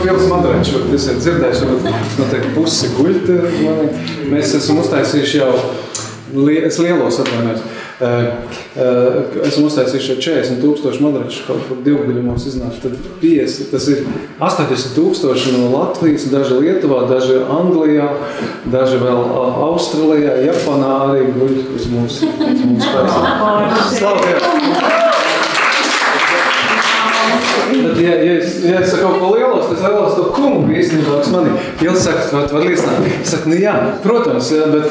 Vils Madračs, jūs esat dzirdējuši, noteikti pusi guļt. Mēs esam uztaisījuši jau, es lielos atvainojos, esam uztaisījuši jau 40,000 Madračus, kaut kur divguļumos iznāca, tad 50, tas ir 80,000 no Latvijas, daži Lietuvā, daži Anglijā, daži vēl Australijā, Japānā arī guļ uz mūsu taisā. Slavu! Tad, ja es saku kaut ko lielos, tad es lielos to kungu īstenībā, kas mani Ilsaka var liecināt. Es saku, nu jā, protams, jā, bet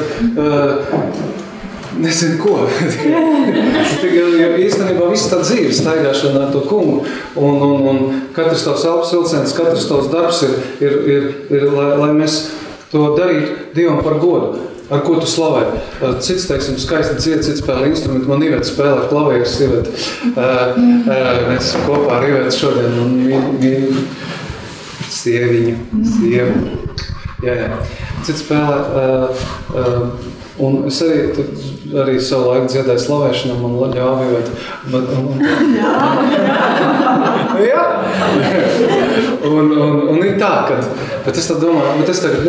nezinu ko. Jo īstenībā viss tā dzīve staigāšana ar to kungu. Un katrs tavs elpas vilciens, katrs tavs darbs ir lai mēs to darītu Dievam par godu. Ar ko tu slavē? Cits, teiksim, skaisti dzied, cits spēlē instrumentu. Man Iveta spēlē klavierus, Iveta. Mēs kopā ar Ivetu šodien un viņu sieviņu. Jā. Cits spēlē. Un es arī savu laiku dziedāju slavēšanā, man ļāva Iveta. Jā. Un ir tā, bet es tā domāju, bet es tagad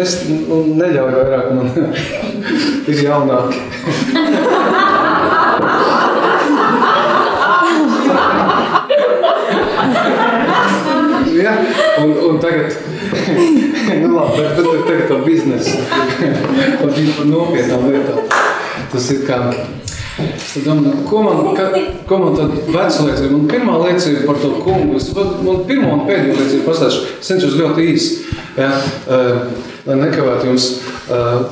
neļauju vairāk, man ir jaunāki. Ja? Un tagad, nu labi, bet tagad to biznesu, par nopietnām lietām. Tas ir kā, es domāju, ko man tad vecliecība? Man pirmā liecība par to kungu, man pirmo un pēdējo liecību pastāšu, cenšos ļoti īsi, ja, lai nekavētu jums.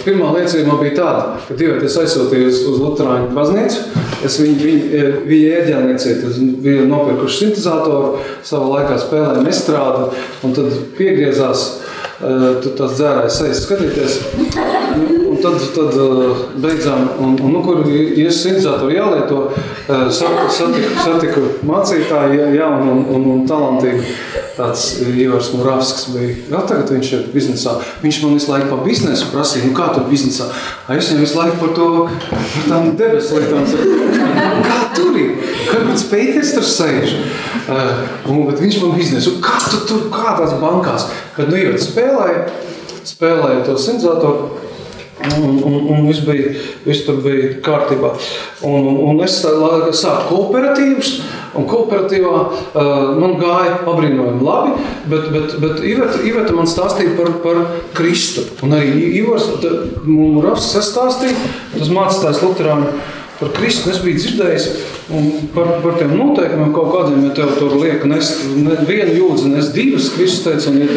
Pirmā liecība man bija tāda, ka Dievēties aizsūtīja uz Luterāņu baznīcu. Viņa ērģelnieciet, bija nopirkuši sintezātoru, savā laikā spēlēja estrādu, un tad piegriezās, tu tās dzērājas sejas skatīties. Un tad beidzām, un kur ies sintezātoru jālieto, satiku mācītāju jaunu un talantīgu. Tāds Ivars Muravskis bija. Vēl tagad viņš ir biznesā. Viņš man visu laiku par biznesu prasīja. Nu kā tur biznesā? Es viņam visu laiku par tām debesu lietām. Kā tur ir? Kāds Pēters tur sēž? Bet viņš man biznesu. Kā tu tur? Kādās bankās? Bet nu Ivars spēlēja to sintezātoru. Un viss tur bija kārtībā. Un es sāku kooperatīvus, un kooperatīvā man gāja pabrīnojami labi, bet Iveta man stāstīja par Kristu. Un arī Ivars Muravskis stāstīja, tas mācītājs Luterāņu par Kristu. Es biju dzirdējis par tiem noteikumiem kaut kādiem, ja tev tur liek nest vienu jūdzi, nest divas, Kristus teica, un ja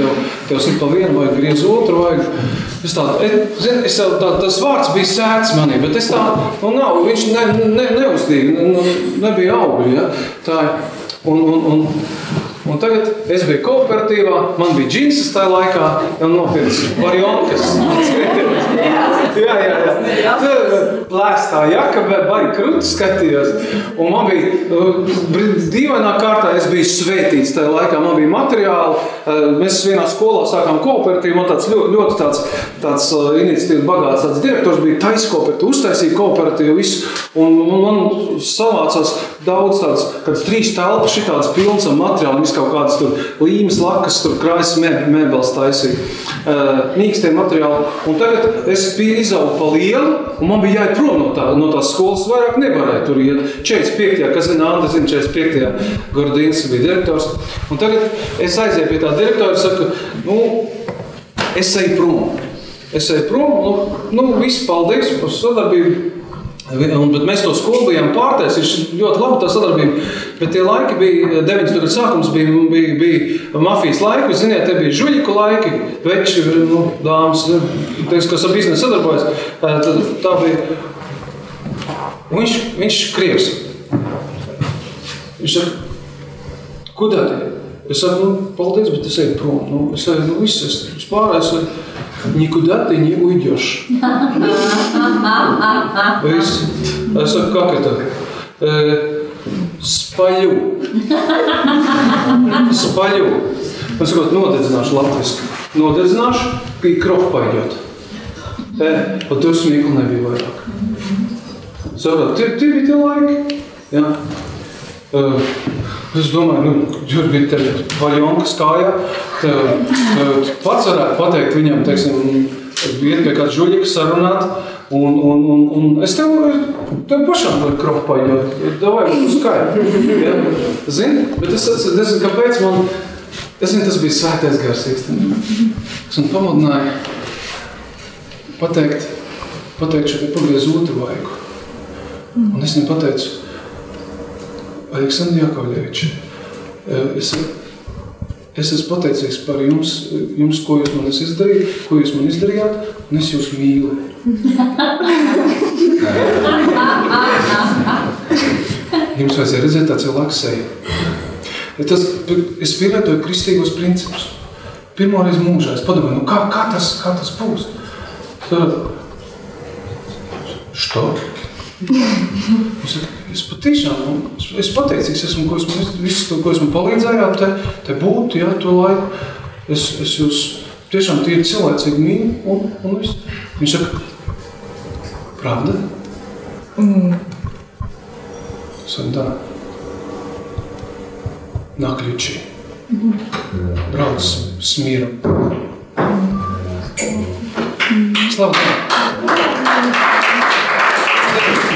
tev sit pa vienu vajag, griez otru vajag. Tas vārds bija sēts manī, bet es tā, viņš neuztīja, nebija augļi, ja, tā ir. Un tagad es biju kooperatīvā, man bija džinsas tajā laikā, un nopircis varjonkas. Jā. Plēstā jaka, bet baigi krūti skatījos. Un man bija, dīvainā kārtā, es biju svētīts tajā laikā, man bija materiāli. Mēs vienā skolā sākām kooperatīvu, man tāds ļoti tāds iniciatīvas bagāts tāds direktors bija taiskooperatīvu, uztaisīja kooperatīvu visu. Un man savācās daudz tāds, kāds 3 telpas šitāds pilns ar materiāli, visu kaut kādas tur līmes, lakas, tur krājas mēbeles taisīja, mīkstie materiāli. Un tagad es biju izaugu pa lielu, un man bija jāiet prom no tās skolas, vairāk nevarēja tur iet. 45. kas zina, Anda zina, 45. Gordīns bija direktors. Un tagad es aizēju pie tā direktora, saku, es eju prom, viss paldies par sadarbību. Bet mēs to skolu bijām pārtaisījuši, ļoti labi tā sadarbība, bet tie laiki bija, 90. gadu sākums bija mafijas laiki, ziniet, te bija žuļiku laiki, veči, dāmas, kas ar biznesu sadarbojas, tā bija, viņš krievs. Viņš saka, kudēti? Es saku, paldies, bet es eju prom, es pārējais, никуда ты не уйдешь. Es saku, как это? Спалю. Он sakot, nodedzināšu latviski. Nodedzināšu, ka krov paiet. Un tur smīkli nebija vairāk. Sakot, tie bija tie laiki. Ja? Es domāju, Jurgi, tev vaļonkas kājā, tev pats varētu pateikt viņam, teiksim, iet pie kāds žuļiks sarunāt, un es tev pašām varu kroppaļot, davai uz skaļu. Ja? Zini, bet es zinu, kāpēc man, es zinu, tas bija svētais gars īstenībā. Es man pamudināju pateikt šeit pagriez otru vaigu. Un es viņam pateicu, Aleksandr Jakovļevič, es esmu pateicīgs par jums, ko jūs man izdarījāt, ko jūs man izdarījāt, un es jūs mīlu. Jums vajadzēja redzēt tā cilvēku seju. Es pielietoju kristīgos principus. Pirmoreiz mūžā es padomāju, kā tas būs? Što? Es patiešām, es pateicīgs esmu, visu, ko esmu palīdzējāt te būt, ja, to laiku. Es jūs tiešām tīri cilvēcīgi mīlu un visu. Viņš saka, pravda? Saka, da. На ключи. Brauc smīru. Slavu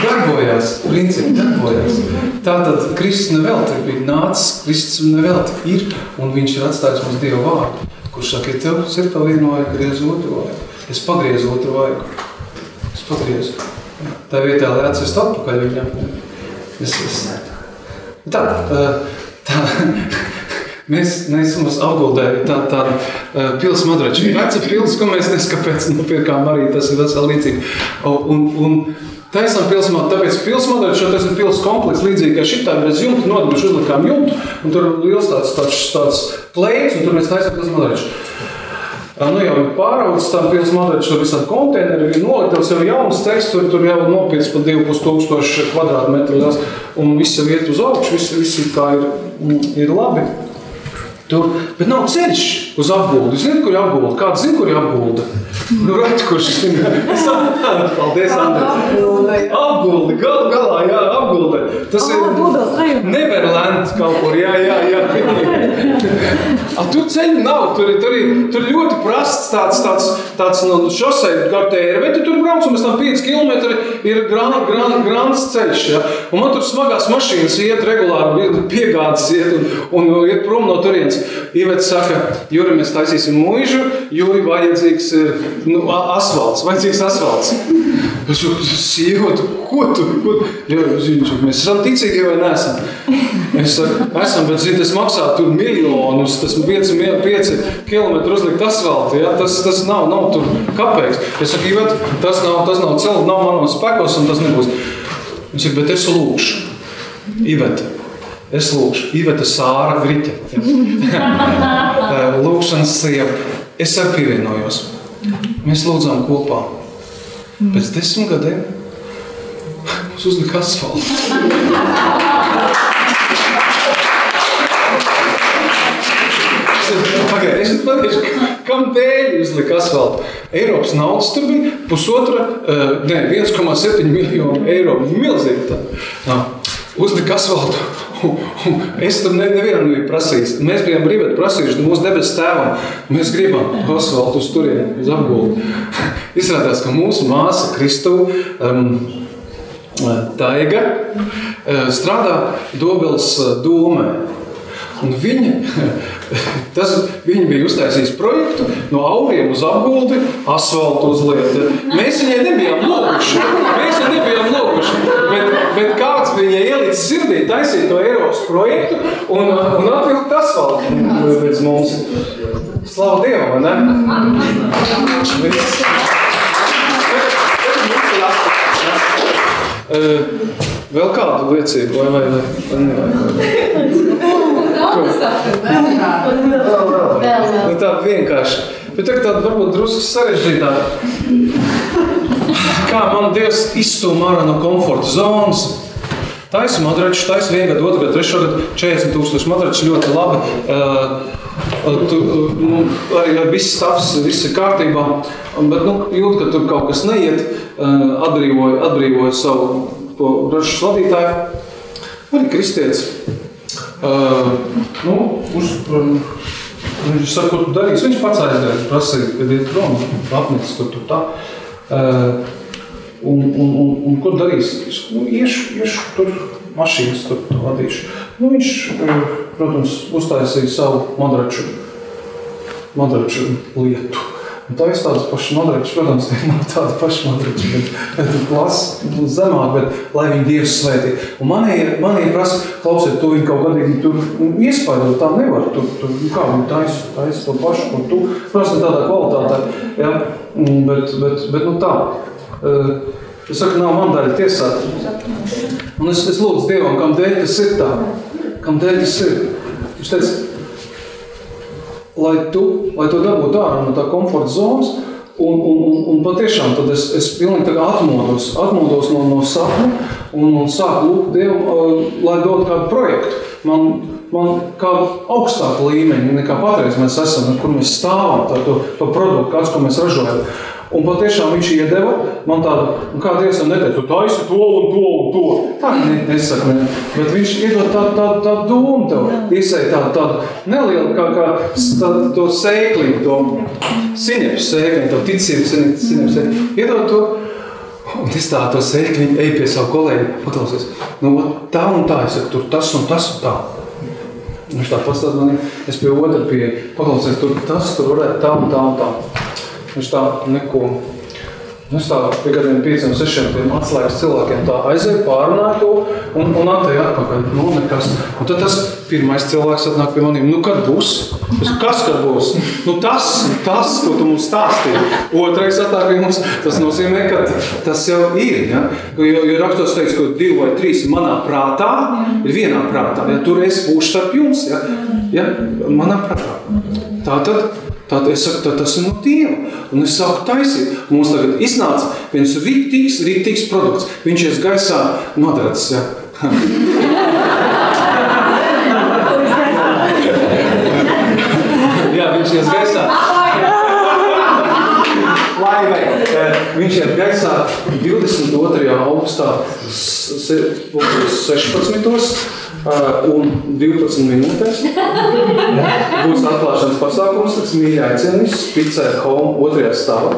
darbojās, principi darbojās. Tātad Kristus nevelti bija nācis, Kristus nevelti ir, un viņš ir atstājis mums Dievu vārdu, kurš saka, ja tev ir pa vienu vaigu, griez otru vaigu. Es pagriezu otru vaigu. Es pagriezu. Tā vietā, lai atsist atpakaļ viņam. Mēs mums Apguldē tāda pils Madrača. Veca pils, ko mēs neskapēc nopirkām arī, tas ir vesel līdzīgi. Un taisām pils Madrača, tāpēc pils Madrača, tas ir pils kompleks līdzīgi, ka šitā bez jumta nodabuši uzlikām jumtu, un tur liels tāds plēts, un tur mēs taisām pils Madrača. Nu jau ir pāraudzis tā pils Madrača, tur visādi konteineri, ir noliktavs jau jauns teksts, tur jau nopiec pa 2500 kvadrātmetru liels, un viss jau iet uz augšu, viss kā ir labi. Tur, bet nav ceļš uz Apguldi. Zini, kur ir Apgulda? Kāds zina, kur ir Apgulda? Nu, redz, kurš zina. Paldies, Andrēs. Apguldi, galā, jā, Apgulda. Tas ir Neverland kaut kur, jā. Tur ceļu nav, tur ļoti prasts tāds no šosei kartēri, bet tur brauc, un mēs tam 5 kilometri ir grāns ceļš, jā. Un man tur smagās mašīnas iet regulāri, piegādes iet un iet prom no turienes. Ivets saka, Juri, mēs taisīsim muižu, Juri, vajadzīgs ir asfalts, Es sievu, ko tu? Mēs esam ticīgi vai neesam? Es saku, esam, bet zini, tas maksā tur miljonus, tas 5 kilometru uzlikt asfaltu, ja? Tas nav tur kapeiks. Es saku, Ivet, tas nav manos spēkos un tas nebūs. Viņš saka, bet es lūkšu. Ivet. Es lūkšu, Iveta Sāra Griķa. Lūkšanas sieva. Es arī pievienojos. Mēs lūdzām kopā. Pēc 10 gadiem mums uzlika asfaltu. Es pateikšu, kam dēļ uzlika asfaltu? Eiropas naudas tur bija 1,7 miljonu eiro. Milzīgi tā. Uzlika asfaltu. Es tur nevienam nebiju prasījis. Mēs bijām brīvēt prasījuši mūsu debesu tēvam. Mēs gribam asfaltu uz turieni, uz Apguldi. Izrādās, ka mūsu māsa Kristu Taiga strādā Dobeles domē. Un viņa bija uztaisījis projektu no Auriem uz Apguldi, asfaltu uzliet. Mēs viņai nebijām lūguši, bet kāds viņai ielicis sirdī taisīt to Eiropas projektu un atvilkt asfaltu līdz mums. Slavu Dievam, vai ne? Vēl kādu liecību, vai nevajag? Tā vienkārši. Bet tāda varbūt drusku sarežģītāk. Kā man Dievs izstūma ārā no komforta zonas. Taisu madraču, taisu 1 gadu, 2 gadu, 3 gadu, 40,000 madraču ļoti labi. Arī viss stafs, viss ir kārtībā. Bet jūt, ka tur kaut kas neiet, atbrīvoja savu ražas vadītāju. Arī kristietis. Viņš saka, ko tu darīsi. Viņš pats aizgāja, prasīja, kad ir prom, apnicis tur tā. Un ko darīsi? Iešu tur mašīnas, tur vadīšu. Viņš, protams, uztaisīja savu madraču lietu. Un tā ir tādas pašas madračas, protams, tie nav tāda paša madrača, bet klasa zemāk, bet lai viņi Dievs svētī. Un manie prasa, klausiet, tu viņi kaut gadīgi tur iespēdot, tā nevar, tur kā viņi taisa to pašu, un tu prasa tādā kvalitātē, ja, bet nu tā. Es saku, nav man daļa tiesāt. Un es lūdzu Dievam, kam dēļ tas ir tā, kam dēļ tas ir. Viņš teica, lai tu dabūtu ārā no tā komforta zonas, un patiešām tad es pilnīgi tagad atmodos no sapņa un sāku lūgt Dievu, lai dod kādu projektu. Man kādu augstāku līmeņu, nekā patreiz mēs esam, kur mēs stāvam, to produktu, kāds, ko mēs ražojam. Un patiešām viņš iedeva man tādu, un kā Dievs man neteica, tu taisi to un to un to. Tā nesaka, ne. Bet viņš iedod tādu domu tev, iesēja tādu nelielu, kā to sēkliņu, to siņepu sēkliņu, to ticību siņepu sēkliņu. Iedod to, un es to sēkliņu eju pie savu kolēģi, paklausies. Nu, tā un tā, es saku, tur tas un tā. Viņš tā pastād manī, es pie otra paklausies, tur tas, tur varētu tā un tā. Viņš tā neko, es tā pie kādiem 5-6 atslēgas cilvēkiem tā aizēju, pārunāju to un atēju atpakaļ. Nu, nekas. Un tad tas pirmais cilvēks atnāk pie maniem, nu, kad būs? Kas kad būs? Nu, tas, ko tu mums stāstīji. Otrais atnāk pie mums, tas nozīmē, ka tas jau ir, ja? Jo rakstos teica, ka 2 vai 3 manā prātā ir vienā prātā. Ja tur es būšu starp jums, ja? Manā prātā. Tātad es saku, tas ir no Dieva. Un es sāku taisīt. Mums tagad iznāca viens rīktīgs produkts. Viņš ies gaisā madracis, ja. Jā, viņš ies gaisā. Viņš iet gaisā 22. augustā 16. Un 12 minūtēs būs atklāšanas pasākums, tas mīļā aicienis, Pizza Home 2. stāvā.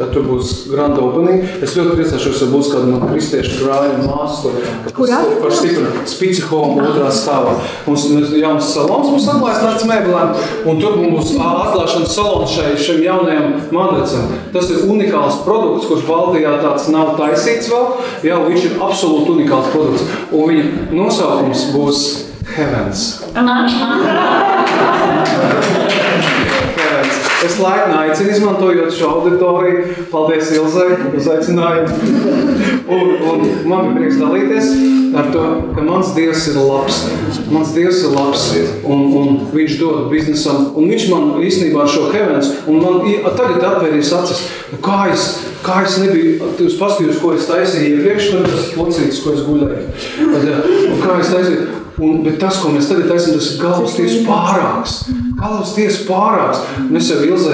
Tad tur būs grand opening. Es ļoti priecāšos, ja būs kāda man kristiešu brāļa māsa, par stipru Pizza Home 2. stāvā. Mums jauns salons mums atklājas nāc mēbelēm, un tur būs atklāšanas salons šiem jaunajam madracam. Tas ir unikāls produkts, kurš Baltijā tāds nav taisīts vēl. Jā, viņš ir absolūti unikāls produkts. Un viņa nosaukums būs Heavens. Es laipni aicinu, izmantojot šo auditoriju. Paldies Ilzai uz aicinājumu. Un man bija prieks dalīties ar to, ka mans Dievs ir labs. Mans Dievs ir labs, un viņš dod biznesam. Un viņš man īstenībā ar šo Heavens, un man tagad atvēries acis. Kā es nebiju, jūs paskatījos, ko es taisīju iepriekš, tas locītis, ko es guļēju. Un kā es taisīju. Bet tas, ko mēs tagad taisam, tas ir galvas tiesa pārāks. Galvas tiesa pārāks. Un es jau Ilze,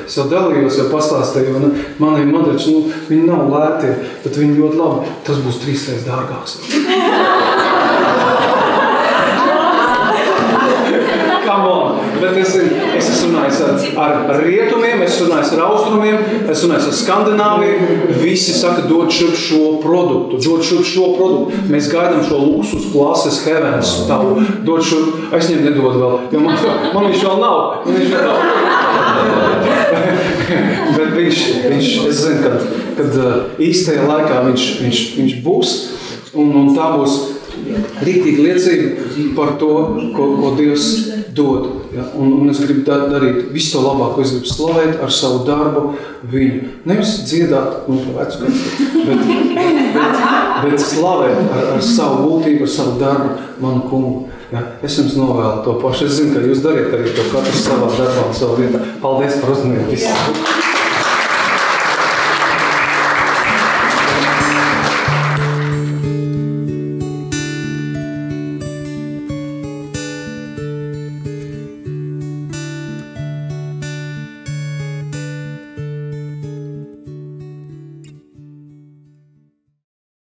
es jau dalījos, jau pastāstīju, un manai madrači, viņi nav lēti, bet viņi ļoti labi. Tas būs 3 reizes dārgāks. Come on! Bet es esmu runājis ar rietumiem, es esmu runājis ar austrumiem, es esmu runājis ar Skandināviju. Visi saka, dod šurp šo produktu. Mēs gaidām šo luksus klases Heavens tavu. Dod šurp, es viņam nedodu vēl, jo man viņš vēl nav. Bet viņš, es zinu, kad īstajā laikā viņš būs, un tā būs rīktīgi liecība par to, ko Dievs dod. Ja? Un es gribu darīt visu to labāko. Es gribu slavēt ar savu darbu viņu. Nevis dziedāt, vecu kanstu, bet slavēt ar savu būtību, ar savu darbu, manu kungu. Ja? Es jums novēlu to pašu. Es zinu, ka jūs dariet arī to katrs savā darbā un savā vietā. Paldies par uzmanību visiem.